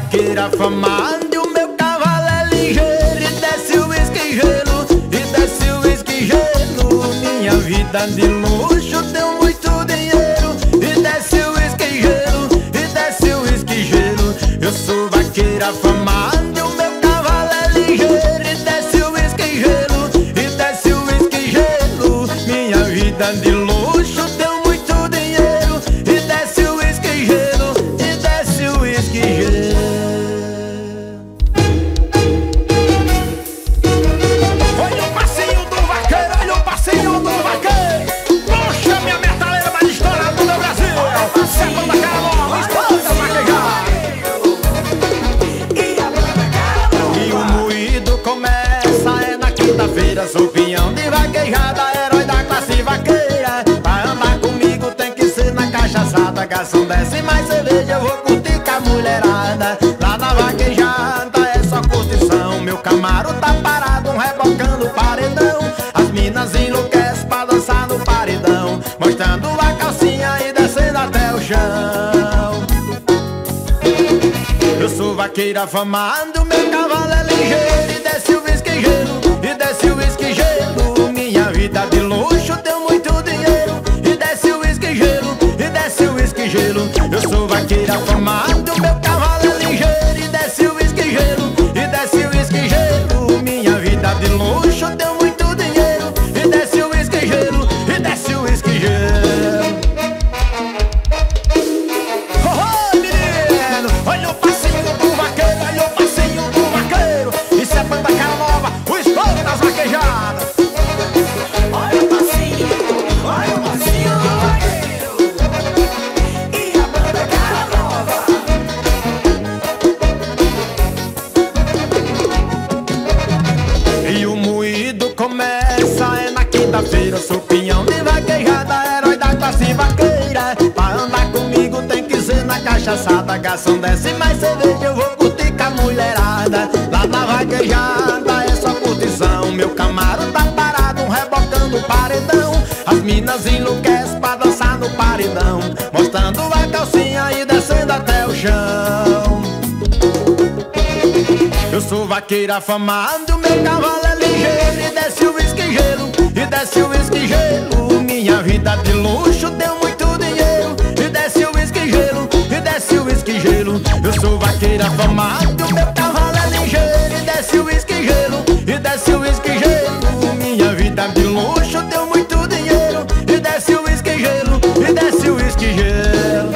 vaqueira afamada e o meu cavalo é ligeiro. E desce o uísque gelo, e desce o uísque gelo. Minha vida de luxo, tenho muito dinheiro. E desce o uísque gelo, e desce o uísque gelo. Eu sou vaqueira afamada e o meu cavalo é ligeiro. E desce o uísque gelo, e desce o uísque gelo. Minha vida de luxo, tenho muito dinheiro. E desce o uísque gelo, e desce o uísque gelo. Olha o passinho do vaqueiro, olha o passinho do vaqueiro. Puxa, minha metaleira mais estourada do meu Brasil. Sertão da Carolina, espanta vaquejar. E o moído começa é na quinta-feira. Sou peão de vaquejada, herói da classe vaqueira. Pra andar comigo tem que ser na cachaçada. Garçom desce mais cerveja, eu vou curtir com a mulherada. Lá na vaquejada é só curtição. Meu Camaro tá parado, rebocando o paredão. As minas enlouquecem pra dançar no paredão, mostrando a calcinha e descendo até o chão. Eu sou vaqueira afamado, meu cavalo é ligeiro. E desce o uísque gelo, e desce o uísque gelo. Minha vida de luxo, tenho muito dinheiro. E desce o uísque gelo, e desce o uísque gelo. Eu sou vaqueira afamado, meu cavalo é ligeiro. E desce o uísque gelo, e desce o uísque gelo. Minha vida de luxo, tenho muito dinheiro. E desce o uísque gelo, e desce o uísque gelo. Oh, menino, olha o passinho do vaqueiro, olha o passinho do vaqueiro. Isso é banda cara nova, o estouro das vaquejadas. Olha o passinho do vaqueiro e a banda cara nova. E o moído começa é na quinta-feira. Sou peão de vaquejada, herói da classe vaqueira. Pra andar comigo tem que ser na cachaçada. Garçom desce mais cerveja, eu vou curtir com a mulherada. Lá na vaquejada é só curtição. Meu Camaro tá parado, rebocando o paredão. As minas enlouquecem pra dançar no paredão, mostrando a calcinha e descendo até o chão. Eu sou vaqueira afamado, meu cavalo é ligeiro. E desce o uísque gelo, e desce o uísque gelo. Minha vida de luxo, tenho muito dinheiro. E desce o uísque gelo, e desce o uísque gelo. Eu sou vaqueira afamado, meu cavalo é ligeiro. E desce o uísque gelo, e desce o uísque gelo. Minha vida de luxo, tenho muito dinheiro. E desce o uísque gelo, e desce o uísque gelo.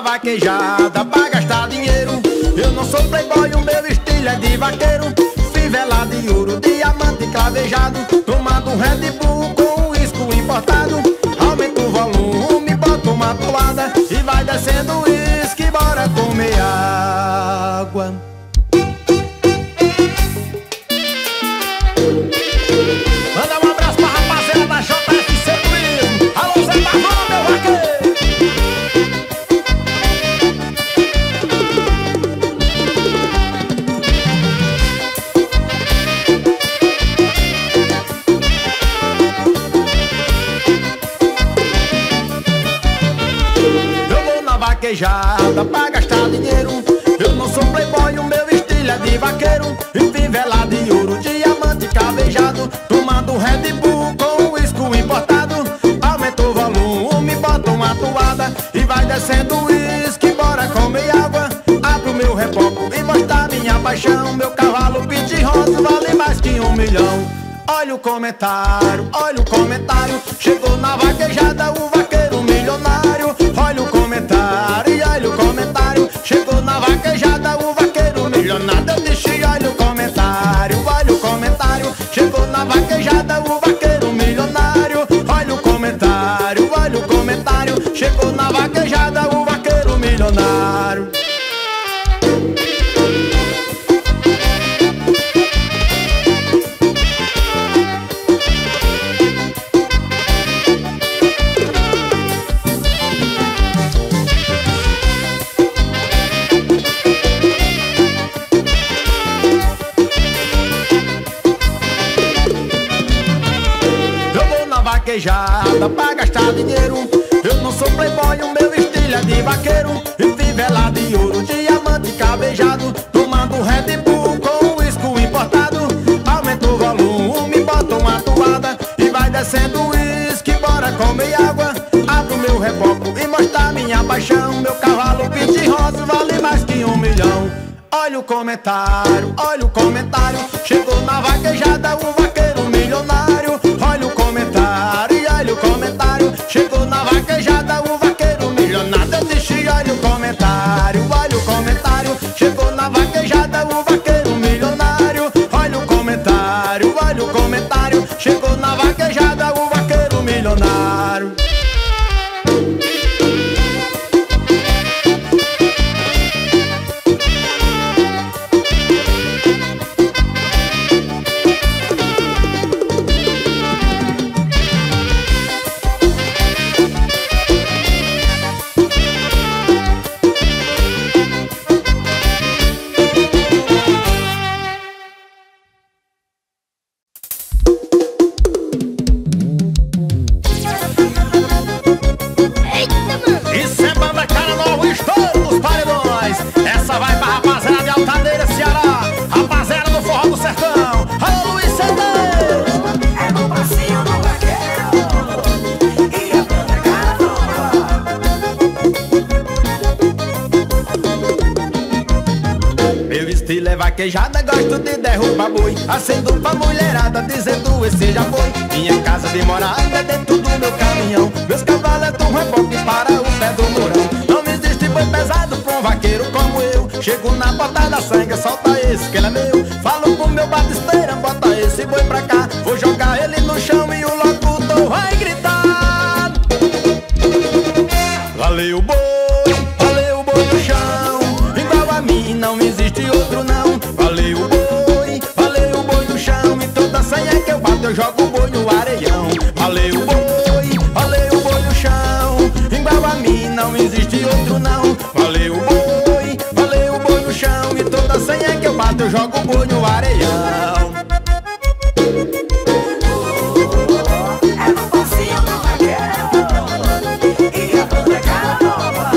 Vaquejada pra gastar dinheiro. Eu não sou playboy, o meu estilo é de vaqueiro. Fivela de ouro, diamante cravejado, tomando um Red Bull com uísque importado. Aumenta o volume, bota uma toada e vai descendo o uísque, bora comer água. Manda um abraço pra rapaziada da JFC Turismo. Alô, Zé Pavão, meu vaqueiro. Vaquejada pra gastar dinheiro. Eu não sou playboy, o meu estilo é de vaqueiro. E fivela de ouro, diamante cravejado, tomando Red Bull com uísque importado. Aumenta o volume, bota uma toada e vai descendo o uísque, bora comer água. Abre o meu reboco e mostra minha paixão. Meu cavalo pit rosa vale mais que 1 milhão. Olha o comentário, chegou na vaquejada o vaqueiro milionário. Olha o comentário, e olha o comentário, chegou na vaquejada o vaqueiro milionário. Eu disse olha o comentário, chegou na vaquejada o vaqueiro milionário. Olha o comentário, chegou na vaquejada o vaqueiro milionário. vaquejada pra gastar dinheiro. Eu não sou playboy, o meu estilo é de vaqueiro. E fivela de ouro, diamante cavejado, tomando Red Bull com uísque importado. Aumenta o volume, bota uma toada e vai descendo o uísque, bora comer água. Abro meu reboco e mostra minha paixão. Meu cavalo pinto rosa vale mais que 1 milhão. Olha o comentário, chegou na vaquejada o vaqueiro milionário. Olha o comentário, chegou na vaquejada o vaqueiro milionário. Eu disse, olha o comentário, chegou na vaquejada o vaqueiro milionário. Olha o comentário, chegou na vaquejada o vaqueiro milionário. Vaquejada, gosto de derrubar boi, acendo pra mulherada, dizendo esse já foi. Minha casa de morada é dentro do meu caminhão. Meus cavalos é do reboque para o pé do mourão. Não existe boi pesado pra um vaqueiro como eu. Chego na porta da sangue, solta esse que ele é meu. Falo pro meu batisteira, bota esse boi pra cá. Vou jogar ele no chão e o locutor vai gritar: valeu boi no chão. Igual a mim não existe outro não. Valeu o boi no chão. E toda senha que eu bato eu jogo o boi no areião. Valeu o boi no chão. Igual a mim não existe outro não. Valeu o boi no chão. E toda senha que eu bato eu jogo o boi no areião. É no passinho do vaqueiro e a banda cara nova.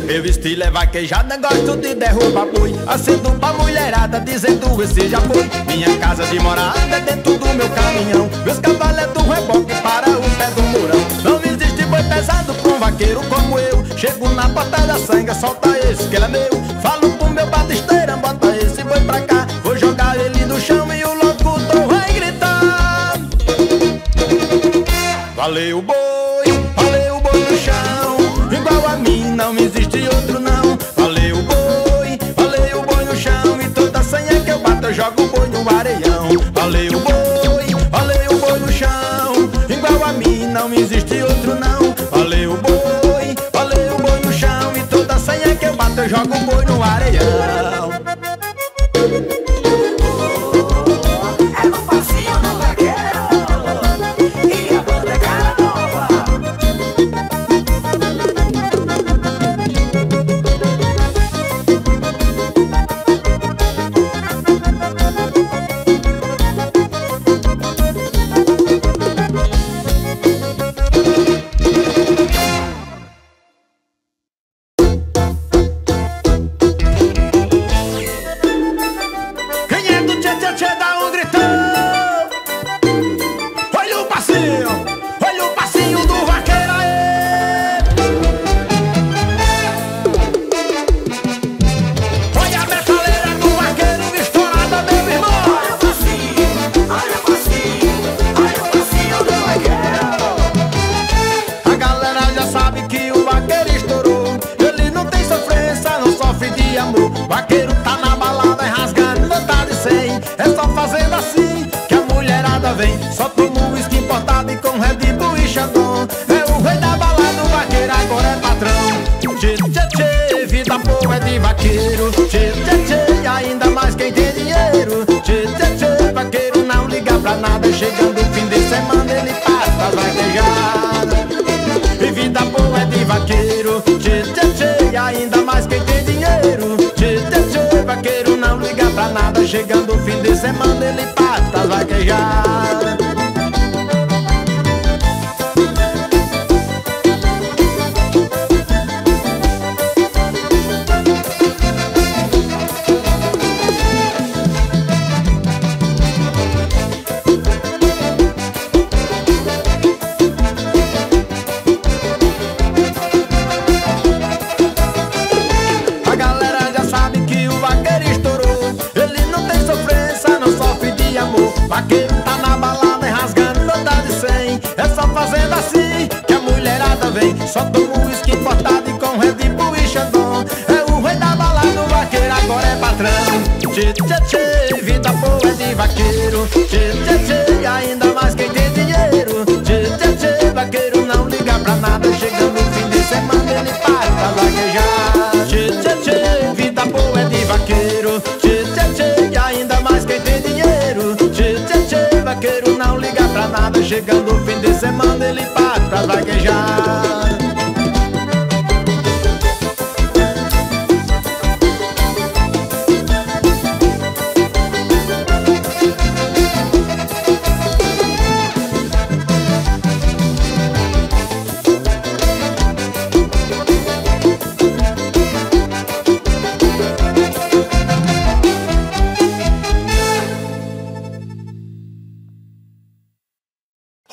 Meu estilo é vaquejada, gosto de derrubar boi, acendo pra mulherada, dizendo esse já foi. Minha casa de morada é dentro do meu caminhão. Meus cavalos é do reboque para o pé do mourão. Não existe boi pesado pra um vaqueiro como eu. Chego na porta da sanga, solta esse que ele é meu. Falo pro meu batisteira, bota esse boi pra cá. Vou jogar ele no chão e o locutor vai gritar: valeu boi no chão. Igual a mim não existe outro não. Valeu o boi no chão. E toda senha que eu bato eu jogo o boi no areião. Valeu o boi no chão. Igual a mim não existe outro não. Valeu o boi no chão. E toda senha que eu bato eu jogo o boi no areião. É no passinho do vaqueiro e a banda cara nova. vem, só toma um uísque importado e com Red Bull e Chandon. É o rei da balada, o vaqueiro agora é patrão. Tchê, tchê, tchê, vida boa é de vaqueiro. Tchê, tchê, tchê, ainda mais quem tem dinheiro. Tchê, tchê, tchê, vaqueiro não liga pra nada. Chegando o fim de semana ele passa as vaquejadas. E vida só tomo uísque importado e com Red Bull e Xandão. É o rei da balada, o vaqueiro agora é patrão. Tchê, tchê, tchê, vida boa é de vaqueiro. Tchê, tchê, tchê, ainda mais quem tem dinheiro. Tchê, tchê, tchê, vaqueiro não liga pra nada. Chegando no fim de semana ele para pra vaquejar. Tchê, tchê, tchê, vida boa é de vaqueiro. Tchê, tchê, tchê, ainda mais quem tem dinheiro. Tchê, tchê, tchê, vaqueiro não liga pra nada. Chegando no fim de semana ele para pra vaquejar.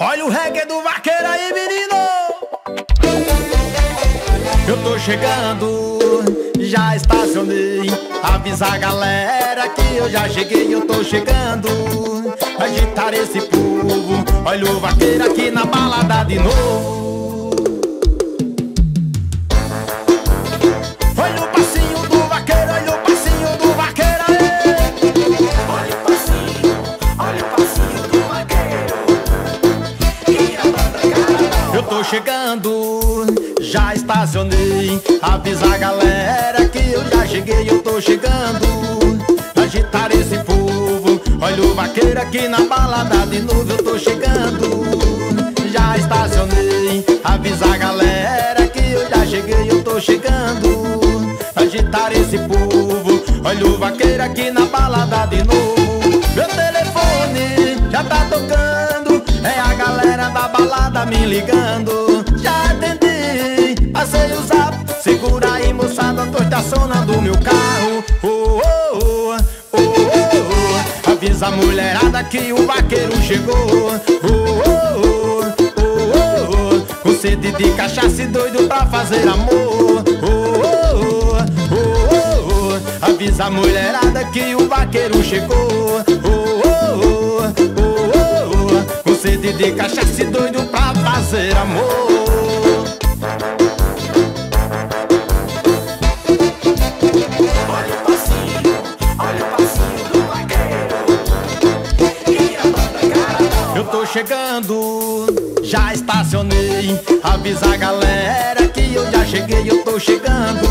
Olha o reggae do vaqueiro aí, menino! Eu tô chegando, já estacionei. Avisa a galera que eu já cheguei, eu tô chegando. Agitar esse povo, olha o vaqueiro aqui na balada de novo. Olha o passinho do vaqueiro, olha o passinho do vaqueiro aí. Olha o passinho do vaqueiro. E a banda Carnaval. Eu tô chegando, já estacionei. Avisa a galera que eu já cheguei, eu tô chegando. Agitar esse povo, olha o vaqueiro aqui na balada de novo. Eu tô chegando, já estacionei. Avisa a galera que eu já cheguei, eu tô chegando. Agitar esse povo, olha o vaqueiro aqui na balada de novo. Meu telefone já tá tocando, é a galera da balada me ligando. Já atendi, passei o zap. Segura aí, moçada, tô estacionando meu carro. Oh, oh, oh, oh, oh, oh. Avisa a mulherada que o vaqueiro chegou. Oh, oh, oh, oh, oh, oh. Com sede de cachaça e doido pra fazer amor. Oh, oh, oh, oh, oh, oh. Avisa a mulherada que o vaqueiro chegou. Oh, oh, oh, oh, oh, oh. Com sede de cachaça e doido pra fazer amor. Olha o passinho do vaqueiro. E a banda Carnaval. Eu tô chegando, já estacionei. Avisa a galera que eu já cheguei, eu tô chegando.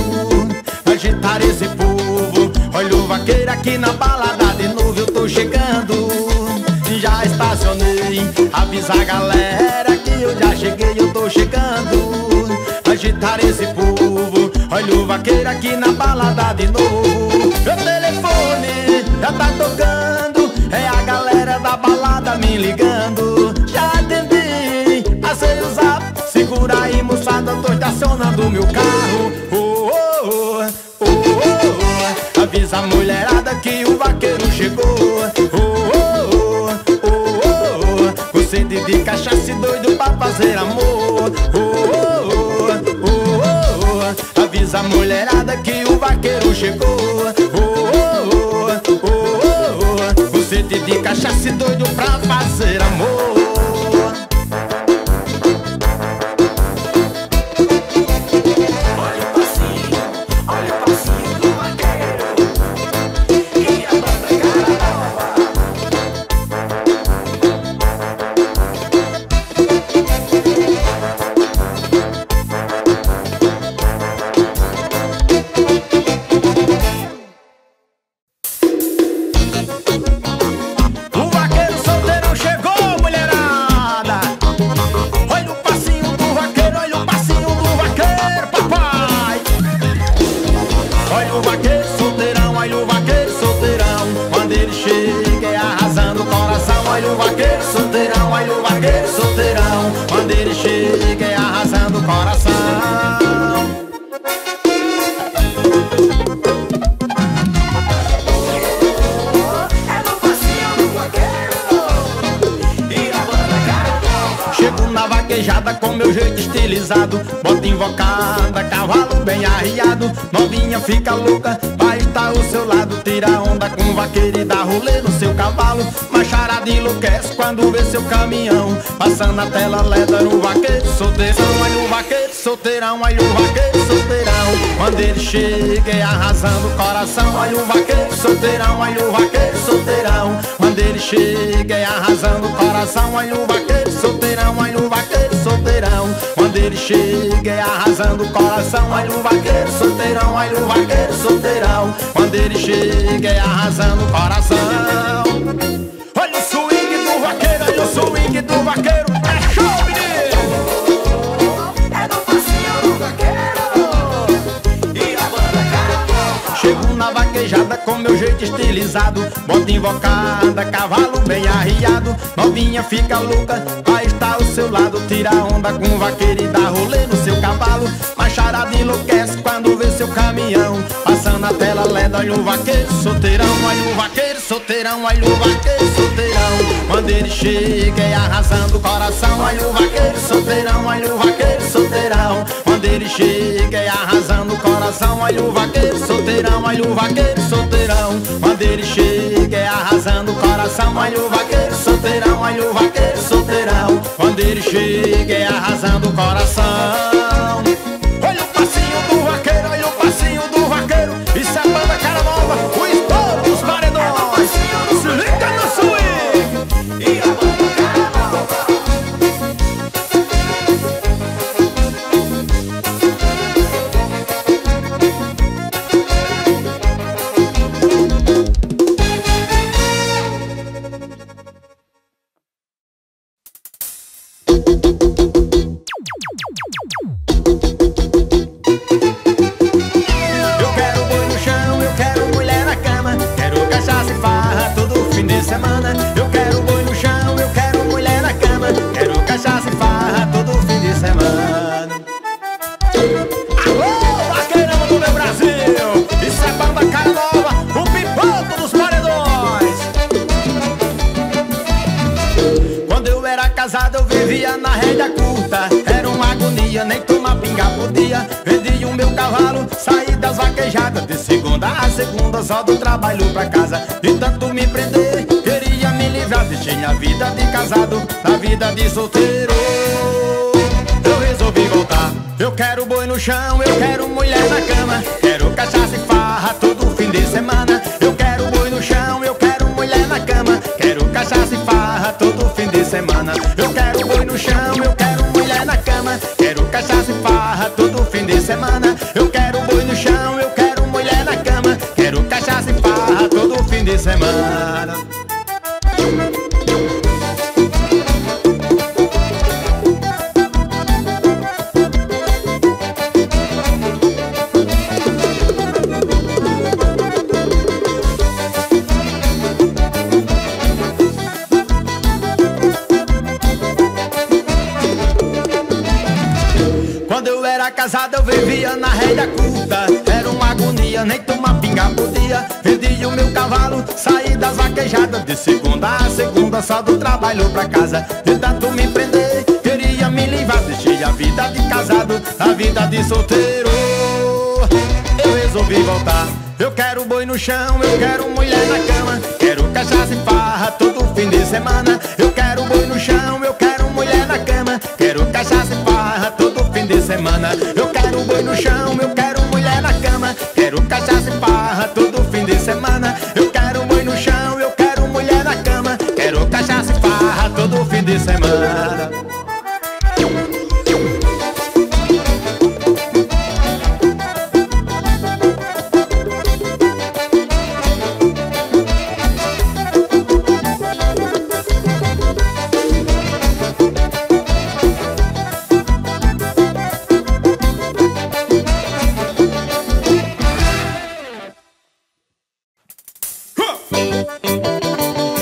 Agitar esse povo, olha o vaqueiro aqui na balada de novo. Eu tô chegando, já estacionei. Avisa a galera que eu já cheguei, eu tô chegando. Agitar esse povo, olha o vaqueiro aqui na balada de novo. Meu telefone já tá tocando, é a galera da balada me ligando. Já atendi, passei o zap. Segura aí, moçada, tô estacionando meu carro. Oh, oh, oh, oh, oh, oh. Avisa a mulherada que o vaqueiro chegou. Oh, oh, oh, oh, oh, oh. Com sede de cachaça e doido pra fazer amor. Oh, oh, oh, oh, oh, oh. Avisa a mulherada que o vaqueiro chegou. Oh, oh, oh, oh, oh, oh. Com sede de cachaça e doido pra fazer amor. Olha o passinho do vaqueiro. E a banda Carnaval. O vaqueiro solteirão chegou, mulherada. Olha o passinho do vaqueiro, olha o passinho do vaqueiro, papai. Olha o vaqueiro solteirão, olha o vaqueiro solteirão. Quando ele chega é arrasando o coração. Olha o vaqueiro solteirão, olha o vaqueiro solteirão. Quando ele chega é arrasando o coração. É no passinho do vaqueiro. E a banda Carnaval. Chego na vaquejada com meu jeito estilizado. Bota invocada, cavalo bem arriado. Novinha fica louca, vai estar ao seu lado. Tira onda com o vaqueiro e dá rolê no seu cavalo. Macharada enlouquece quando vê seu caminhão passando na tela leda no vaqueiro solteirão. Olha o vaqueiro solteirão, olha o vaqueiro solteirão. Quando ele chega é arrasando o coração. Olha o vaqueiro solteirão, olha o vaqueiro solteirão. Quando ele chega é arrasando o coração. Olha o vaqueiro solteirão, olha o vaqueiro solteirão. Quando ele chega é arrasando o coração. Olha o vaqueiro solteirão, olha o vaqueiro solteirão. Quando ele chega é arrasando o coração. Olha o swing do vaqueiro, olha o swing do vaqueiro. É show, menino! É no passinho do vaqueiro e a banda Carnaval. Chego na vaquejada com meu jeito estilizado, bota invocada, cavalo bem arriado. Novinha fica louca, vai estar ao seu lado. Tira onda com o vaqueiro e dá rolê no seu cavalo. Macharada enlouquece quando vê seu caminhão passando na tela LED. Olha o vaqueiro solteirão, olha o vaqueiro solteirão, olha o vaqueiro solteirão. Quando ele chega é arrasando o coração. Olha o vaqueiro solteirão, olha o vaqueiro solteirão. Quando ele chega é arrasando o coração. Olha o vaqueiro solteirão, olha o vaqueiro solteirão. Quando ele chega é arrasando o coração. Olha o vaqueiro solteirão, olha o vaqueiro solteirão. Quando ele chega é arrasando o coração. Olha o passinho do vaqueiro, olha o passinho do vaqueiro. Isso é banda cara nova, o estouro dos paredões. Se liga no swing E a banda Carnaval. Eu quero boi no chão, eu quero mulher na cama. Quero cachaça e farra todo fim de semana. Eu quero boi no chão, eu quero mulher na cama. Quero cachaça e farra todo fim de semana. Alô, vaqueirão do meu Brasil! Isso é banda cara nova, o pipoco dos paredões. Quando eu era casado eu vivia na rédea curta. Era uma agonia, nem tomar pinga podia. Vendi o meu cavalo, saí das vaquejadas. De segunda a segunda só do trabalho pra casa. De tanto me prender, queria me livrar. Deixei a vida de casado, a vida de solteiro. Eu resolvi voltar. Eu quero boi no chão, eu quero mulher na cama. Quero cachaça e farra todo fim de semana. Eu quero boi no chão, eu quero mulher na cama. Quero cachaça e farra todo fim de semana. Eu quero boi no chão, eu quero mulher na cama. Quero cachaça e farra todo fim de semana. Eu quero boi no chão, eu quero mulher na cama. Quero cachaça e farra todo fim de semana. Quando eu era casado eu vivia na rédea curta. Era uma agonia, nem tomar pinga podia. Vendi o meu cavalo, saí das vaquejadas. De segunda a segunda só do trabalho pra casa. De tanto me prender, queria me livrar. Deixei a vida de casado, a vida de solteiro. Eu resolvi voltar. Eu quero boi no chão, eu quero mulher na cama. Quero cachaça e farra todo fim de semana. Eu quero boi no chão, eu quero mulher na cama. Quero cachaça e farra todo fim de semana. Eu quero boi no chão, eu quero mulher na cama. Quero cachaça e farra todo fim de semana. Eu quero boi no chão, eu quero mulher na cama. Quero cachaça e farra todo fim de semana.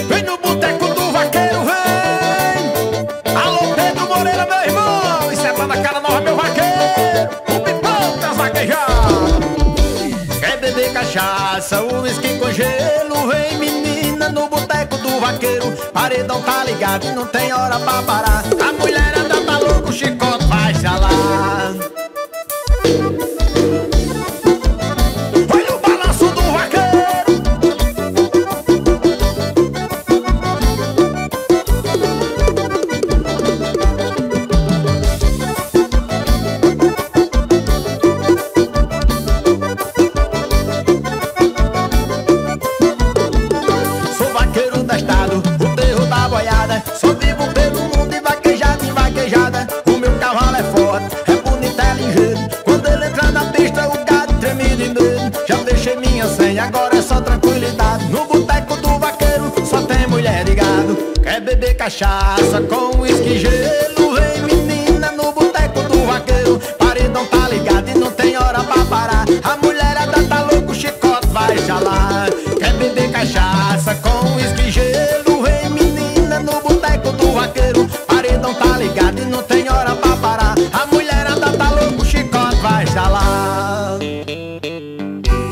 Vem no boteco do vaqueiro, vem! Alô, Pedro Moreira, meu irmão! Isso é banda cara nova, meu vaqueiro! O pipão das vaquejadas! Quer beber cachaça, uísque com gelo? Vem, menina, no boteco do vaqueiro. Paredão tá ligado e não tem hora pra parar. A mulherada tá louca, o chicote vai jalar. Olha o balanço do vaqueiro! cachaça com uísque e gelo. Vem menina no boteco do vaqueiro, paredão tá ligado e não tem hora pra parar. A mulherada tá louco, o chicote vai jalar. Quer beber cachaça com uísque e gelo. Vem menina no boteco do vaqueiro, paredão tá ligado e não tem hora pra parar. A mulherada tá louco, o chicote vai jalar.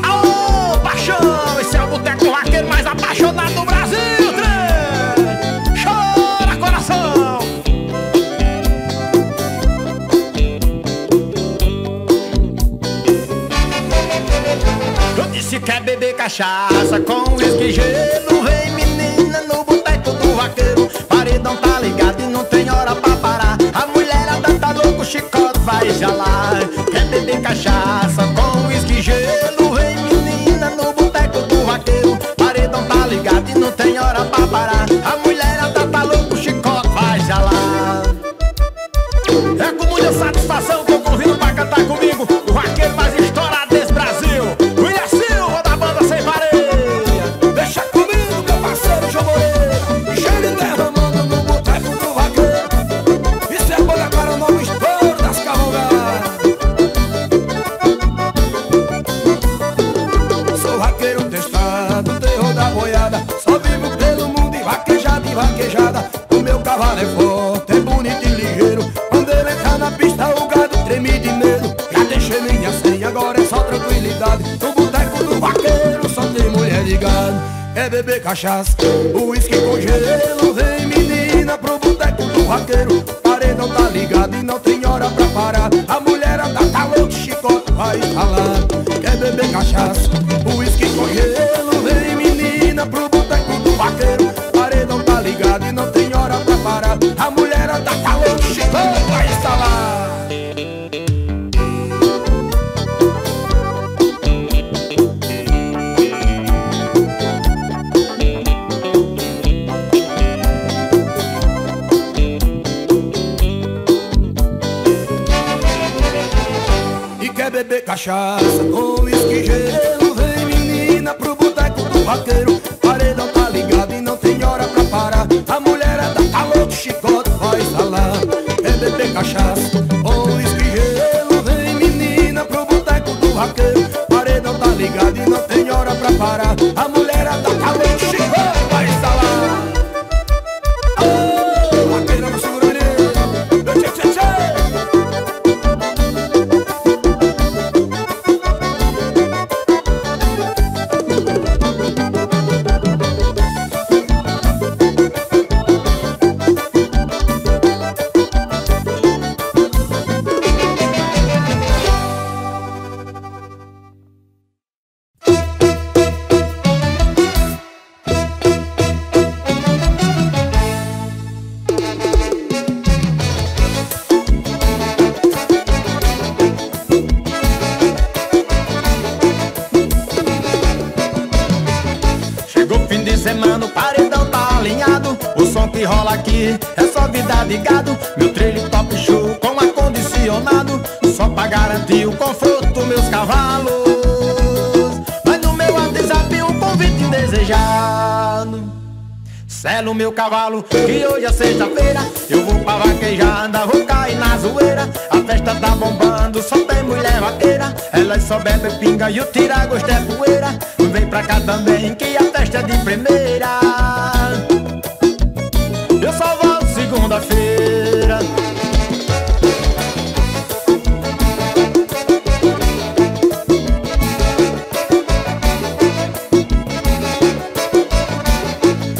Alô, paixão, esse é o boteco vaqueiro mais apaixonado do Brasil. Se quer beber cachaça com uísque e gelo, vem menina no boteco do vaqueiro, paredão tá ligado e não tem hora pra parar. A mulherada tá louco, o chicote vai jalar. Quer beber cachaça com uísque e gelo, vem menina no boteco do vaqueiro, paredão tá ligado e não tem hora pra parar. A mulherada tá louco, o chicote vai jalar. É com muita satisfação que eu convido pra cantar comigo o vaqueiro mais estourado desse Brasil, vaquejada. O meu cavalo é forte, é bonito e ligeiro. Quando ele entra na pista o gado treme de medo. Já deixei minha senha, agora é só tranquilidade. No boteco do vaqueiro só tem mulher de gado. Quer beber cachaça, uísque com gelo. Vem menina pro boteco do vaqueiro, paredão tá ligado e não tem hora pra parar. A mulherada tá louca, chicote vai falar. Quer beber cachaça, uísque com gelo. Vem menina pro boteco do vaqueiro, paredão tá ligado e não tem hora pra parar. A mulherada tá louca, chicote vai instalar. Beber cachaça com uísque e gelo. Vem menina pro boteco do vaqueiro, paredão tá ligado e não tem hora pra parar. A mulherada tá louca, chicote vai instalar. Quer beber cachaça com uísque e gelo. Vem menina pro boteco do vaqueiro, paredão tá ligado e não tem hora pra parar. A mulherada tá louca, chicote vai instalar. Oh, vaqueiro não segura ele. Tchê, tchê, tchê. Semana o paredão tá alinhado, o som que rola aqui é só vida de gado. Meu trailer top show com ar-condicionado, só pra garantir o conforto meus cavalos. Mas no meu WhatsApp um convite indesejado. Selo meu cavalo, que hoje é sexta-feira, eu vou pra vaquejada, vou cair na zoeira. A festa tá bombando, só tem mulher vaqueira, elas só bebem pinga e o tira-gosto é poeira. Vem pra cá também que a festa é de primeira. Eu só volto segunda-feira.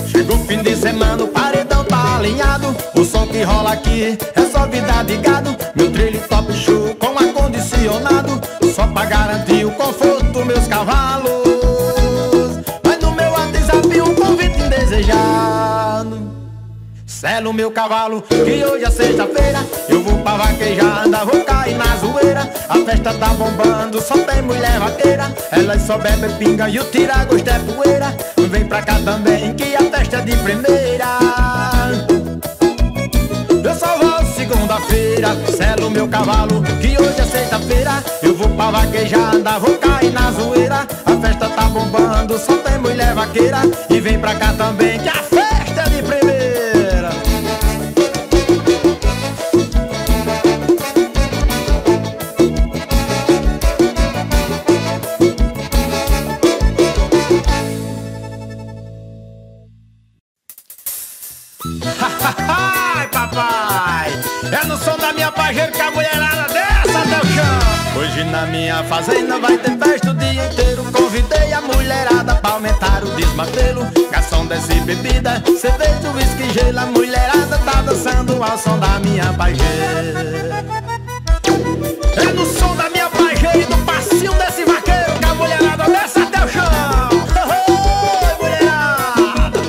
Chegou fim de semana, o paredão tá alinhado, o som que rola aqui é só vida de gado. Meu trailer top show com ar-condicionado, só pra garantir o conforto meus cavalos. Selo meu cavalo, que hoje é sexta-feira, eu vou pra vaquejada, vou cair na zoeira. A festa tá bombando, só tem mulher vaqueira, elas só bebem pinga e o tira-gosto é poeira. Vem pra cá também que a festa é de primeira. Eu só vou segunda-feira. Selo meu cavalo, que hoje é sexta-feira, eu vou pra vaquejada, vou cair na zoeira. A festa tá bombando, só tem mulher vaqueira, e vem pra cá também que a festa é de primeira. minha fazenda vai ter festa o dia inteiro. Convidei a mulherada pra aumentar o desmantelo. Garçom desce bebida, cerveja, uísque, gelo. A mulherada tá dançando ao som da minha pajeira. É no som da minha pajeira e no passinho desse vaqueiro que a mulherada desce até o chão. Oi, mulherada!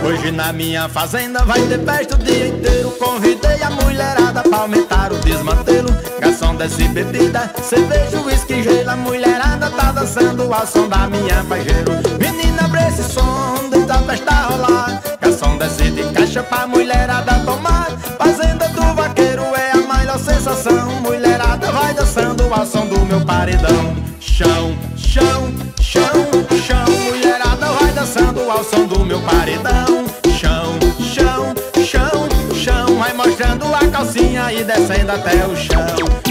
Hoje na minha fazenda vai ter festa o dia inteiro. Convidei a mulherada pra aumentar o desmantelo. Garçom desce bebida, cerveja, uísque, gelo. A mulherada tá dançando ao som da minha pajeira. Menina, abre esse som, deixa a festa rolar. Garçom desce de caixa pra mulherada tomar. Fazenda do vaqueiro é a maior sensação. Mulherada vai dançando ao som do meu paredão. Chão, chão, chão, chão. Mulherada vai dançando ao som do meu paredão. Chão, chão, chão, chão. Vai mostrando a calcinha e descendo até o chão.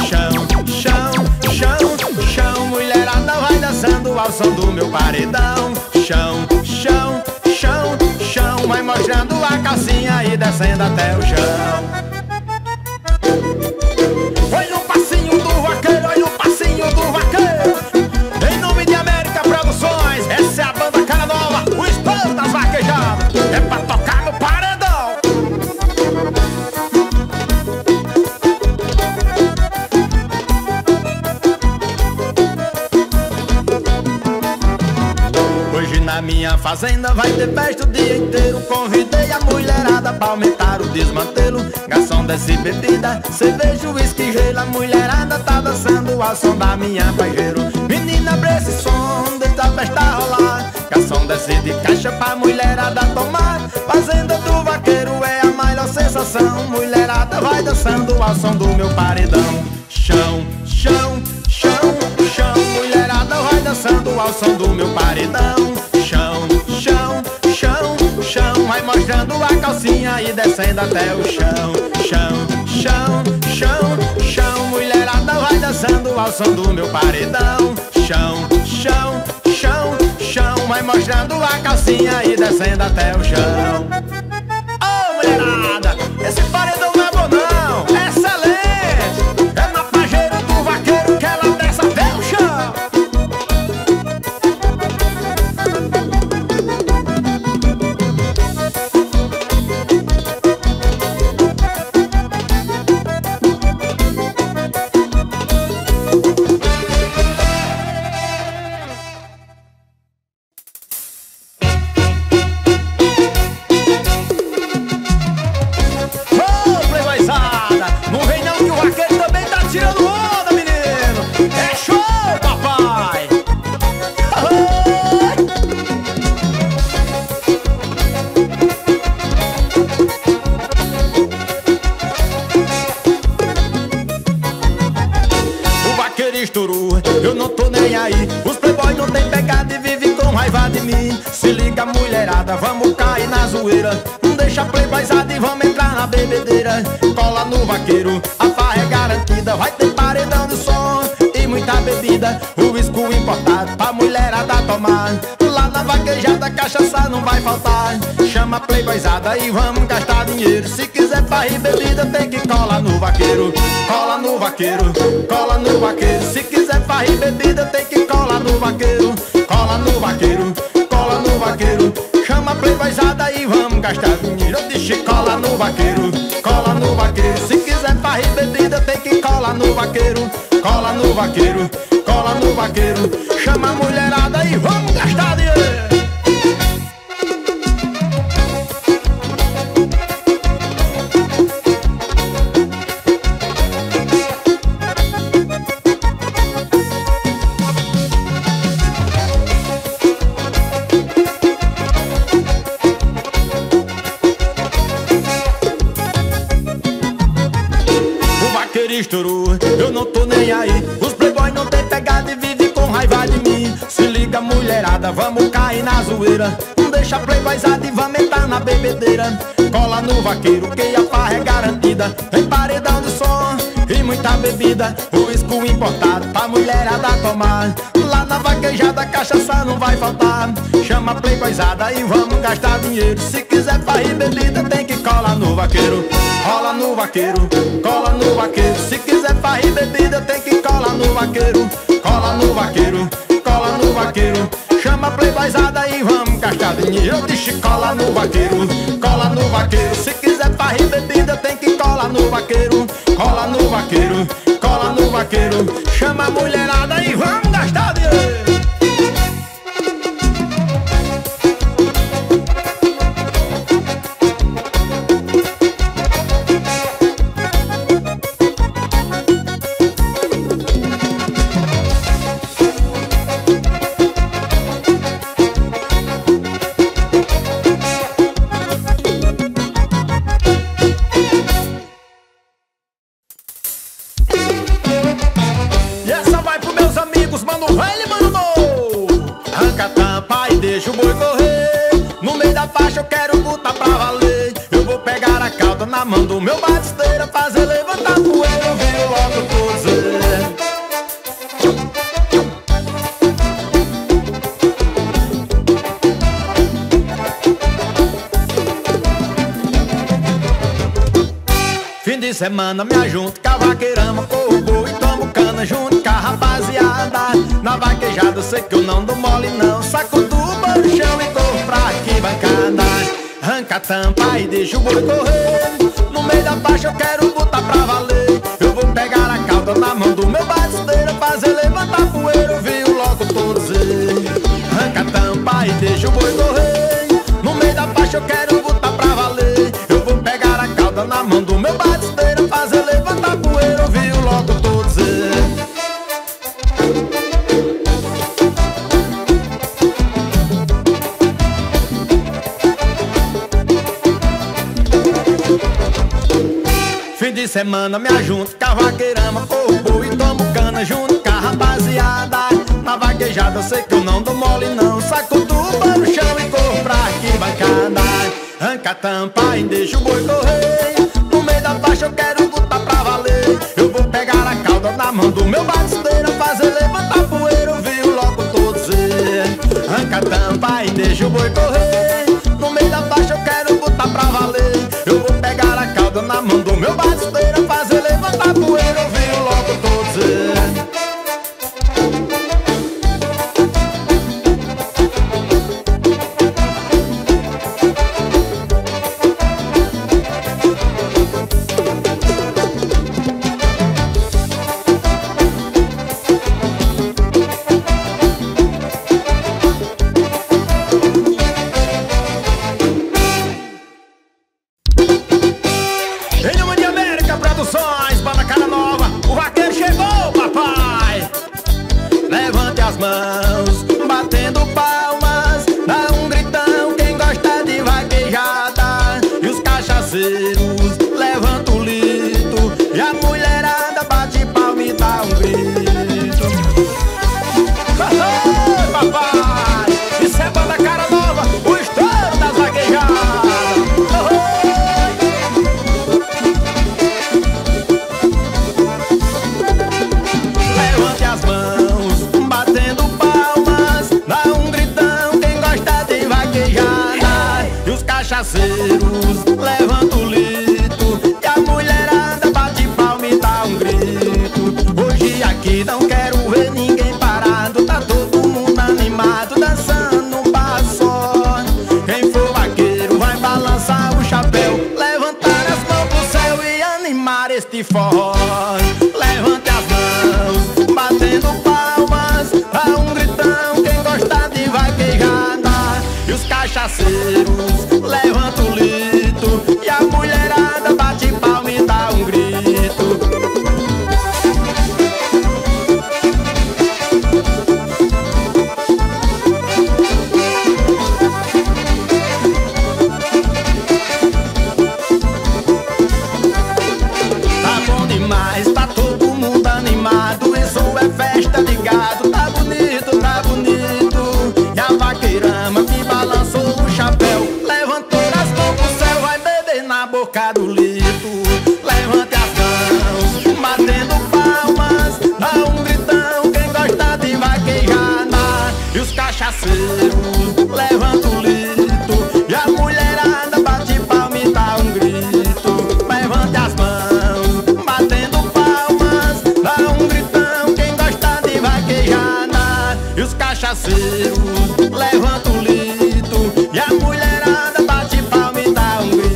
Chão, chão, chão, chão. Mulherada vai dançando ao som do meu paredão. Chão, chão, chão, chão. Vai mostrando a calcinha e descendo até o chão. Olha o passinho do vaqueiro, olha o passinho do vaqueiro. Em nome de América Produções, essa é a banda Cara Nova, o espelho das vaquejadas. É pra tocar no paredão. Hoje na minha fazenda vai ter festa o dia inteiro. Convidei a mulherada pra aumentar o desmantelo. Garçom desce bebida, cerveja, uísque, gelo. A mulherada tá dançando ao som da minha pajeira. Menina, abre esse som, deixa a festa rolar. Garçom desce de caixa pra mulherada tomar. Fazenda do vaqueiro é a maior sensação. Mulherada vai dançando ao som do meu paredão. Chão, chão, chão, chão. Mulherada vai dançando ao som do meu paredão. Chão, chão, chão, chão. Vai mostrando a calcinha e descendo até o chão. Chão, chão, chão, chão. Mulherada vai dançando ao som do meu paredão. Chão, chão, chão, chão. Vai mostrando a calcinha e descendo até o chão. Ô, mulherada, esse paredão não é bom não, é excelente. É na pajeira do vaqueiro que ela desce até o chão. Eu não tô nem aí, os playboy não tem pegada e vive com raiva de mim. Se liga, mulherada, vamos cair na zoeira. Não deixa playboyzada e vamos entrar na bebedeira. Cola no vaqueiro, a farra é garantida. Vai ter paredão de som e muita bebida. O uísque importado pra mulherada tomar. Lá na vaquejada, cachaça não vai faltar. Chama a playboyzada e vamos gastar dinheiro. Se quiser farra e bebida tem que colar no vaqueiro. Cola no vaqueiro, cola no vaqueiro. Se quiser farra e bebida tem que colar no vaqueiro. Cola no vaqueiro, cola no vaqueiro. Chama a playboyzada e vamos gastar dinheiro. Eu disse cola no vaqueiro, cola no vaqueiro. Se quiser farra e bebida tem que colar no vaqueiro. Cola no vaqueiro, cola no vaqueiro. Chama a mulherada e vamos gastar dinheiro. Estourou, eu não tô nem aí. Os playboy não tem pegada e vive com raiva de mim. Se liga, mulherada, vamos cair na zoeira. Não deixa playboyzada e vamos entrar na bebedeira. Cola no vaqueiro que a farra é garantida. Tem paredão de som e muita bebida. O uísque importado pra mulherada tomar. Lá Na vaquejada cachaça não vai faltar. Chama a playboyzada e vamos gastar dinheiro. Se quiser farrir bebida tem que colar no vaqueiro. Rola no vaqueiro, cola no vaqueiro. Se quiser farrir bebida tem que colar no vaqueiro. Cola no vaqueiro, cola no vaqueiro. Chama a playboyzada e vamos gastar dinheiro. Eu disse cola no vaqueiro, cola no vaqueiro. Se quiser farrir bebida tem que colar no vaqueiro. Cola no vaqueiro, cola no vaqueiro. Chama a mulherada e vamos gastar dinheiro. E essa vai pros meus amigos, mano velho e mano novo. Arranca a tampa e deixa o boi correr. No meio da faixa eu quero botar pra valer. Eu vou pegar a cauda na mão do meu batisteira, fazer levantar poeira, eu vi logo dizer. Fim de semana me ajunto, cavaqueirama, corro boi e tomo cana junto com a rapaziada. Na vaquejada eu sei que eu não dou mole não. Saco do boi no chão e corro pra arquibancada. Arranca a tampa e deixa o boi correr. No meio da faixa eu quero botar pra valer. Eu vou pegar a cauda na mão do meu batisteira, fazer levantar poeira, eu vi logo tô dizer. Arranca a tampa e deixa o boi correr. No meio da faixa eu quero botar pra valer. Eu vou pegar a cauda na mão do meu batisteira, fazer levantar poeira, eu vi logo tô dizer. Fim de semana me ajunto, cavaqueirama, corro boi e tomo cana junto com a rapaziada. Na vaquejada eu sei que eu não dou mole não. Saco tuba no chão e corro pra arquibancada. Arranca a tampa e deixa o boi correr. No meio da faixa eu quero botar pra valer. Eu vou pegar a cauda na mão do meu batisteira, fazer levantar poeira, eu vi logo tô dizer. Arranca a tampa e deixa o boi correr. No meio da faixa eu quero botar pra valer. Eu vou pegar a cauda na mão do meu batisteira, fazer levantar poeira, eu vi logo tô dizer. Em nome de América Produções, banda cara nova, o vaqueiro chegou, papai. Levante as mãos, batendo palmas, dá um gritão quem gosta de vaquejada. E os cachaceiros levantam o litro, e a mulherada bate palma e dá um grito. Oi, papai, isso é banda cara nova, o estouro das vaquejadas. Levante as mãos, batendo palmas. parceiro, levanta o litro e a mulherada bate palma e dá um grito.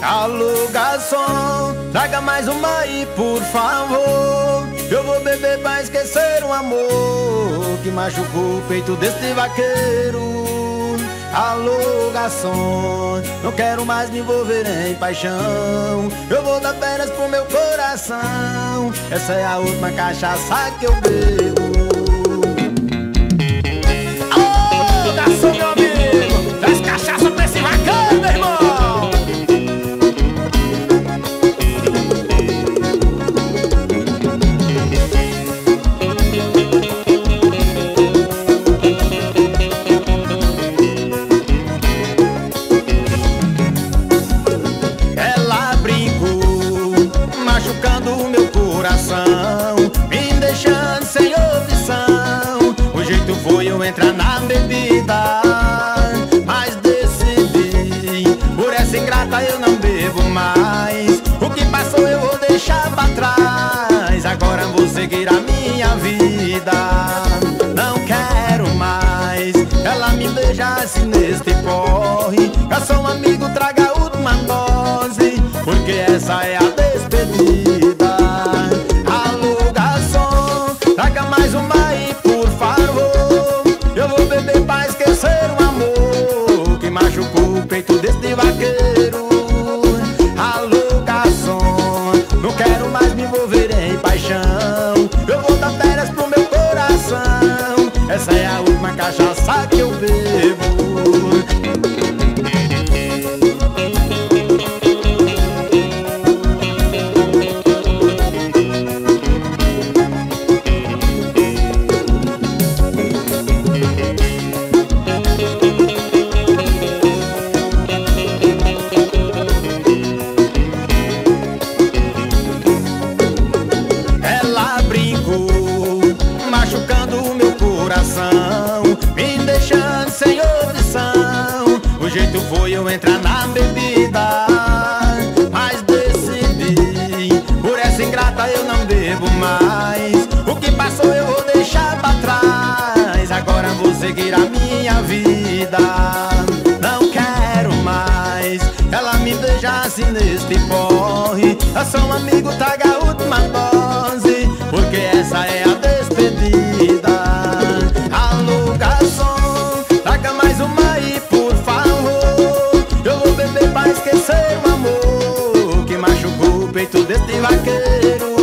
Alô, garçom, traga mais uma aí, por favor. Eu vou beber pra esquecer um amor que machucou o peito deste vaqueiro. Alô, garçom, não quero mais me envolver em paixão. Eu vou dar férias pro meu coração. Essa é a última cachaça que eu bebo. Alô, garçom, meu amigo, traz cachaça pra esse vaqueiro, meu irmão. Entrar na bebida, mas decidi, por essa ingrata eu não bebo mais. O que passou eu vou deixar pra trás. Agora vou seguir a minha vida. Não quero mais ela me beijasse neste porre. Garçom amigo, traga a última dose, porque essa é a despedida. Alô, garçom, traga mais uma aí, por favor. Eu vou beber pra esquecer um amor que machucou o peito deste vaqueiro. Alô, garçom, não quero mais me envolver em paixão. Eu vou dar férias pro meu coração. Essa é a última cachaça que eu bebo. Me deixando sem opção. O jeito foi eu entrar na bebida, mas decidi, por essa ingrata eu não bebo mais. O que passou eu vou deixar pra trás. Agora vou seguir a minha vida. Não quero mais ela me beijasse neste porre. Garçom amigo, traga a última dose, porque essa é a despedida. Alô, garçom, traga mais uma aí, por favor. Eu vou beber pra esquecer um amor que machucou o peito deste vaqueiro.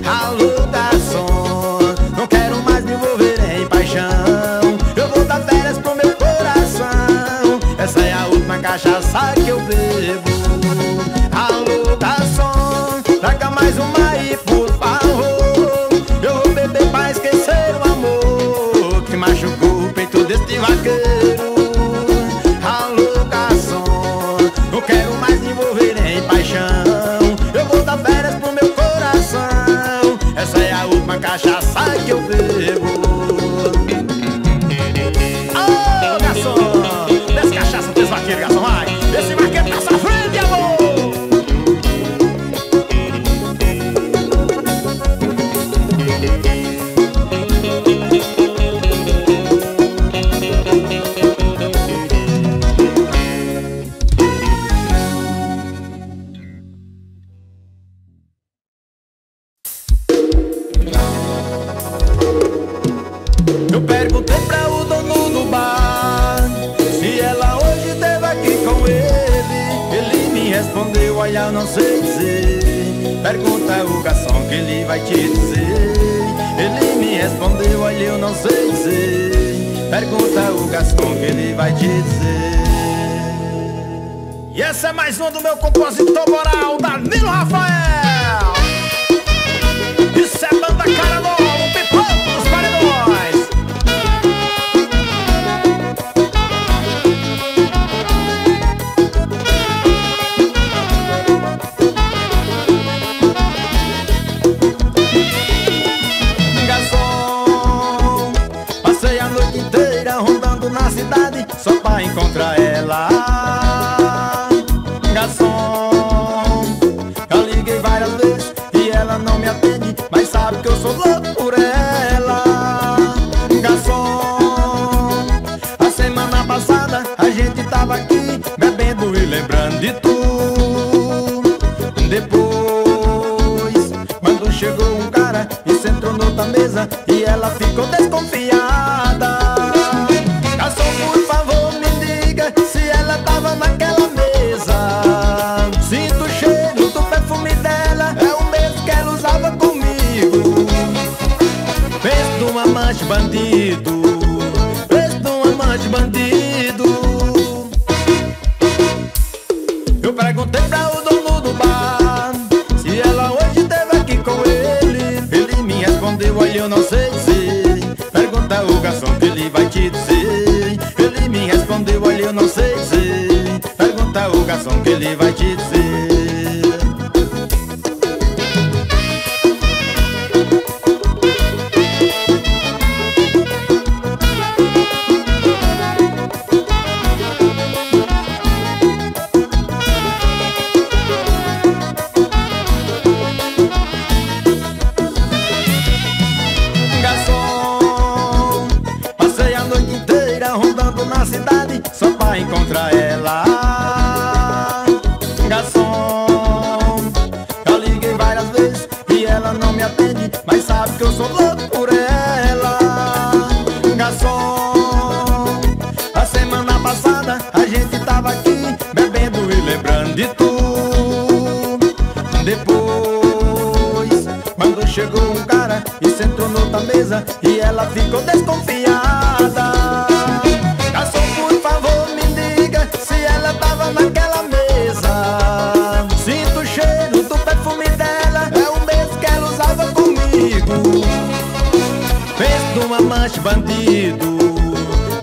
Alô, garçom, não quero mais me envolver em paixão. Eu vou dar férias pro meu coração. Essa é a última cachaça que eu bebo. Alô, garçom, traga mais uma aí, por favor. Eu vou beber pra esquecer um amor que machucou o peito deste vaqueiro. Alô, garçom, não quero mais me envolver em paixão. Eu vou dar férias pro meu coração. Essa é a última cachaça que eu bebo. Ô, garçom, desce cachaça desse vaqueiro, garçom, vai. Esse vaqueiro tá sofrendo, amor. Eu perguntei pra o dono do bar se ela hoje esteve aqui com ele. Ele me respondeu, olha, eu não sei dizer. Pergunta o garçom que ele vai te dizer. Ele me respondeu, olha, eu não sei dizer. Pergunta o garçom que ele vai te dizer. E essa é mais uma do meu compositor moral, Danilo Rafael. Isso é banda cara nova, o pipoco dos paredões. ela ficou desconfiada. Garçom, por favor, me diga se ela tava naquela mesa. Sinto o cheiro do perfume dela, é o mesmo que ela usava comigo. Penso num amante bandido, penso num amante bandido. Eu perguntei pra o dono do bar se ela hoje esteve aqui com ele. Ele me respondeu, olha, eu não sei dizer. Pergunta o garçom que ele vai te dizer. Ele me respondeu, olha, eu não sei dizer. Pergunta o garçom que ele vai te dizer. Na cidade só pra encontrar ela. Garçom, eu liguei várias vezes e ela não me atende, mas sabe que eu sou louco por ela. Garçom, a semana passada a gente tava aqui bebendo e lembrando de tu. Depois, quando chegou um cara e sentou noutra mesa e ela ficou desconfiada. Naquela mesa, sinto o cheiro do perfume dela, é o mesmo que ela usava comigo. Penso num amante bandido,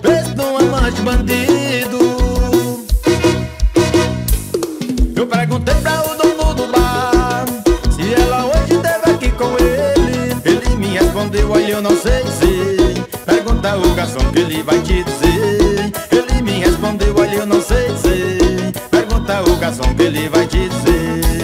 penso num amante bandido. Eu perguntei pra o dono do bar se ela hoje esteve aqui com ele. Ele me respondeu, olha, eu não sei dizer. Pergunta o garçom que ele vai te dizer. Ele me respondeu, olha, eu não sei dizer. Pergunta o garçom que ele vai te dizer.